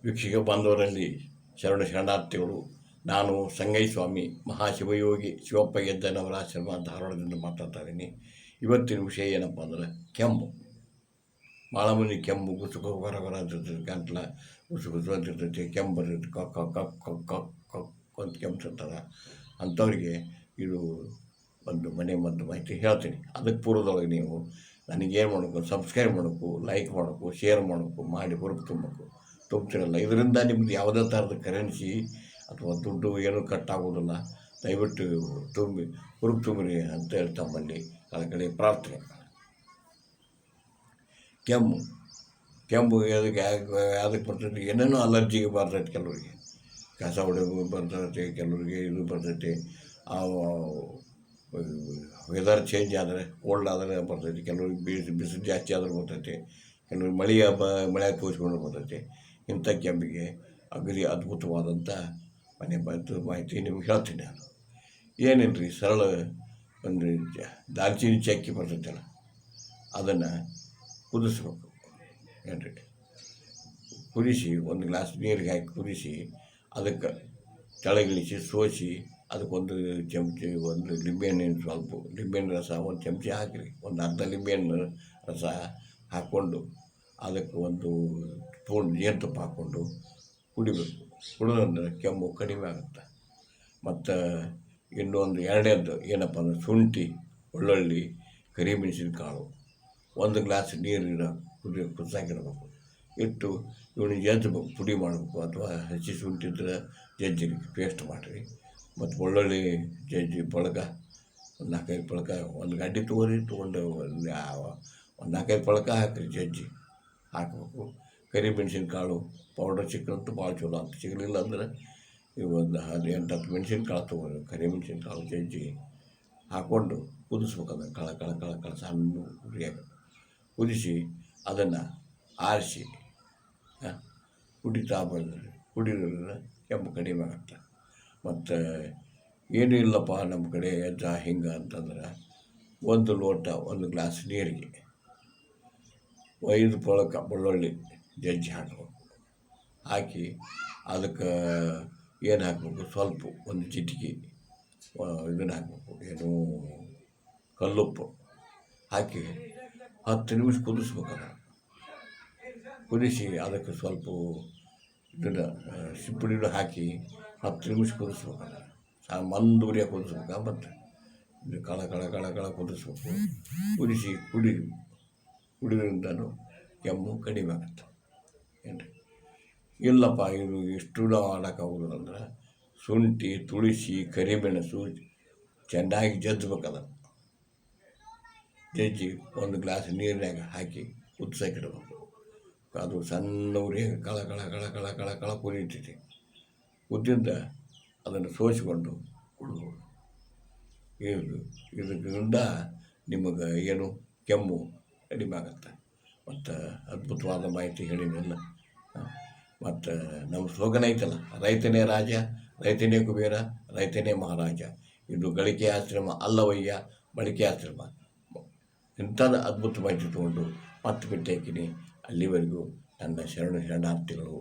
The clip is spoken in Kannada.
ವೀಕ್ಷಕ ಬಾಂಧವರಲ್ಲಿ ಶರಣಾರ್ಥಿಗಳು. ನಾನು ಸಂಗಯ್ಯಸ್ವಾಮಿ ಮಹಾಶಿವಯೋಗಿ ಶಿವಪ್ಪ ಗೆದ್ದನವರ ಆಶ್ರಮ ಧಾರವಾಡದಿಂದ ಮಾತಾಡ್ತಾ ಇದ್ದೀನಿ. ಇವತ್ತಿನ ವಿಷಯ ಏನಪ್ಪ ಅಂದ್ರೆ ಕೆಮ್ಮು. ಭಾಳ ಮಂದಿ ಕೆಮ್ಮು ಗುಸುಗು ಹೊರ ಅಂತಿರ್ತೈತಿ, ಗಂಟ್ಲ ಗುಸುಗುಸು ಅಂತಿರ್ತೈತಿ, ಕೆಮ್ಮು ಬರ್ತೈತಿ, ಕಕ್ ಕಕ್ ಕಕ್ ಕಕ್ ಕಕ್ ಅಂತ ಕೆಮ್ತಿರ್ತಾರೆ. ಅಂಥವ್ರಿಗೆ ಇದು ಒಂದು ಮನೆ ಮದ್ದು ಮಾಹಿತಿ ಹೇಳ್ತೀನಿ. ಅದಕ್ಕೆ ಪೂರ್ವದೊಳಗೆ ನೀವು ನನಗೇನು ಮಾಡಬೇಕು, ಸಬ್ಸ್ಕ್ರೈಬ್ ಮಾಡಬೇಕು, ಲೈಕ್ ಮಾಡಬೇಕು, ಶೇರ್ ಮಾಡಬೇಕು, ಮಾಡಿ ಹುರುಪು ತುಂಬ್ತಿರಲ್ಲ. ಇದರಿಂದ ನಿಮ್ದು ಯಾವುದೇ ಥರದ ಕರೆನ್ಸಿ ಅಥವಾ ದುಡ್ಡು ಏನೂ ಕಟ್ಟಾಗೋದಿಲ್ಲ. ದಯವಿಟ್ಟು ಹುರುಪು ತುಂಬಿರಿ ಅಂತ ಹೇಳಿ ತಮ್ಮಲ್ಲಿ ಕಡೆ ಪ್ರಾರ್ಥನೆ. ಕೆಮ್ಮು ಯಾವುದಕ್ಕೆ ಬರ್ತೈತಿ, ಏನೇನೋ ಅಲರ್ಜಿಗೆ ಬರ್ತೈತಿ. ಕೆಲವರಿಗೆ ಕಸ ಹೊಡೆಯೋದು ಬರ್ತೈತಿ, ಕೆಲವರಿಗೆ ಇದು ಬರ್ತೈತಿ. ವೆದರ್ ಚೇಂಜ್ ಆದರೆ, ಕೋಲ್ಡ್ ಆದರೆ ಬರ್ತೈತಿ. ಕೆಲವ್ರಿಗೆ ಬಿಸಿಲು ಜಾಸ್ತಿ ಆದ್ರೆ ಬರ್ತೈತಿ, ಕೆಲವ್ರಿಗೆ ಮಳೆ ತೋರಿಸ್ಕೊಂಡು ಬರ್ತೈತಿ. ಇಂಥ ಕೆಮ್ಮಿಗೆ ಅಗದಿ ಅದ್ಭುತವಾದಂಥ ಮನೆ ಮದ್ದು ಮಾಹಿತಿ ನಿಮ್ಗೆ ಹೇಳ್ತೀನಿ ನಾನು. ಏನಿಲ್ಲ ರೀ, ಸರಳ ಒಂದು ದಾಲ್ಚಿನ್ನಿ ಚಕ್ಕಿ ಬರ್ತೈತಲ್ಲ, ಅದನ್ನು ಕುದಿಸ್ಬೇಕು. ಏನ್ರಿ, ಕುದಿಸಿ ಒಂದು ಗ್ಲಾಸ್ ನೀರಿಗೆ ಹಾಕಿ ಕುದಿಸಿ, ಅದಕ್ಕೆ ಕೆಳಗಿಳಿಸಿ ಸೋಸಿ, ಅದಕ್ಕೊಂದು ಚಮಚಿ ಒಂದು ಲಿಂಬೆಹಣ್ಣಿನ ಲಿಂಬೆಹಣ್ಣು ರಸ ಒಂದು ಚಮಚಿ ಹಾಕಿರಿ. ಒಂದು ಅರ್ಧ ಲಿಂಬೆಹಣ್ಣು ರಸ ಹಾಕ್ಕೊಂಡು ಅದಕ್ಕೆ ಒಂದು ಸ್ಪೂನ್ ಜೇನುತುಪ್ಪ ಹಾಕ್ಕೊಂಡು ಕುಡಿಬೇಕು. ಕುಡಿದ್ರೆ ಕೆಮ್ಮು ಕಡಿಮೆ ಆಗುತ್ತೆ. ಮತ್ತು ಇನ್ನೊಂದು ಎರಡನೇದು ಏನಪ್ಪ ಅಂದ್ರೆ ಶುಂಠಿ, ಬೆಳ್ಳುಳ್ಳಿ, ಕರಿಮೆಣಸಿನಕಾಳು ಒಂದು ಗ್ಲಾಸ್ ನೀರಿನ ಕುದಿಸಾಕಿರ್ಬೇಕು. ಇಟ್ಟು ಇವನು ಜಜ್ಬೇಕು, ಪುಡಿ ಮಾಡಬೇಕು. ಅಥವಾ ಹಸಿ ಶುಂಠಿ ಇದ್ರೆ ಜಜ್ಜಿರಿ, ಪೇಸ್ಟ್ ಮಾಡಿರಿ. ಮತ್ತು ಬೆಳ್ಳುಳ್ಳಿ ಜಜ್ಜಿ ಬಳಗ ಒಂದು 4-5 ಬಳಗ, ಒಂದು ಗಡ್ಡೆ ತೊಗೊಂಡು ಒಂದು 4-5 ಬಳಗ ಹಾಕಿರಿ, ಜಜ್ಜಿ ಹಾಕಬೇಕು. ಕರಿಮೆಣಸಿನಕಾಳು ಪೌಡರ್ ಸಿಕ್ಕಂತೂ ಭಾಳ ಚಲೋ ಅಂತ. ಸಿಗಲಿಲ್ಲ ಅಂದ್ರೆ ಇವು ಒಂದು 8-10 ಮೆಣಸಿನ್ಕಾಳು ತೊಗೊಂಡು ಕರಿಮೆಣಸಿನಕಾಳು ಜಜ್ಜಿ ಹಾಕ್ಕೊಂಡು ಕುದಿಸ್ಬೇಕು. ಅದನ್ನು ಕಳ ಸಣ್ಣ ಉರಿಯಾಗ ಕುದಿಸಿ ಅದನ್ನು ಆರಿಸಿ ಕುಡಿತಾ ಬಂದರೆ ಕುಡಿಯೋದ್ರಿಂದ ಕೆಮ್ಮು ಕಡಿಮೆ ಆಗುತ್ತೆ. ಮತ್ತು ಏನೂ ಇಲ್ಲಪ್ಪ ನಮ್ಮ ಕಡೆ ಹಿಂಗೆ ಅಂತಂದ್ರೆ ಒಂದು ಲೋಟ ಒಂದು ಗ್ಲಾಸ್ ನೀರಿಗೆ 5 ಬಳಕ ಬೆಳ್ಳುಳ್ಳಿ ಜಜ್ಜಿ ಹಾಕಬೇಕು. ಹಾಕಿ ಅದಕ್ಕೆ ಏನು ಹಾಕಬೇಕು, ಸ್ವಲ್ಪ ಒಂದು ಚಿಟಿಕೆ ಇದನ್ನು ಹಾಕಬೇಕು, ಏನು ಕಲ್ಲುಪ್ಪು ಹಾಕಿ 10 ನಿಮಿಷ ಕುದಿಸ್ಬೇಕಲ್ಲ. ಕುದಿಸಿ ಅದಕ್ಕೆ ಸ್ವಲ್ಪ ಇದನ್ನು ಸಿಪ್ಪುಡಿನೂ ಹಾಕಿ 10 ನಿಮಿಷ ಕುದಿಸ್ಬೇಕಲ್ಲ. ಮಂದ ಉರಿಯಾಗಿ ಕುದಿಸ್ಬೇಕು. ಮತ್ತು ಇದು ಕಳ ಕುದಿಸ್ಬೇಕು. ಕುದಿಸಿ ಕುಡಿಯೋದ್ರಿಂದನೂ ಕೆಮ್ಮು ಕಡಿಮೆ ಆಗುತ್ತೆ. ಏನು ಇಲ್ಲಪ್ಪ ಇದು ಎಷ್ಟು ನಾವು ಮಾಡೋಕ್ಕಾಗೋದಿಲ್ಲ ಅಂದ್ರೆ ಶುಂಠಿ, ತುಳಸಿ, ಕರಿಮೆಣಸು ಚೆನ್ನಾಗಿ ಜಜ್ಬೇಕದ. ಜಜ್ಜಿ ಒಂದು ಗ್ಲಾಸ್ ನೀರಿನಾಗ ಹಾಕಿ ಕುದಿಸೋಕಿಡ್ಬೇಕು. ಅದು ಸಣ್ಣ ಉರಿಯಾಗ ಕಳ ಕುದೀತೈತಿ. ಕುದ್ದಿಂದ ಅದನ್ನು ಸೋಸಿಕೊಂಡು ಕುಡಿದು ಇದರಿಂದ ನಿಮಗೆ ಏನು ಕೆಮ್ಮು ಕಡಿಮೆ ಆಗುತ್ತೆ. ಮತ್ತು ಅದ್ಭುತವಾದ ಮಾಹಿತಿ ಹೇಳಿನೆಲ್ಲ. ಮತ್ತು ನಮ್ಮ ಸ್ಲೋಗನ್ ಐತಲ್ಲ, ರೈತನೇ ರಾಜ, ರೈತನೇ ಕುಬೇರ, ರೈತನೇ ಮಹಾರಾಜ. ಇದು ಗಳಿಕೆ ಆಶ್ರಮ ಅಲ್ಲವಯ್ಯ, ಬಳಕೆ ಆಶ್ರಮ. ಇಂಥದ್ದು ಅದ್ಭುತ ಮಾಹಿತಿ ತೊಗೊಂಡು ಮತ್ತೆ ಭೇಟಿ ಹಾಕಿನಿ. ಅಲ್ಲಿವರೆಗೂ ನನ್ನ ಶರಣಾರ್ಥಿಗಳು.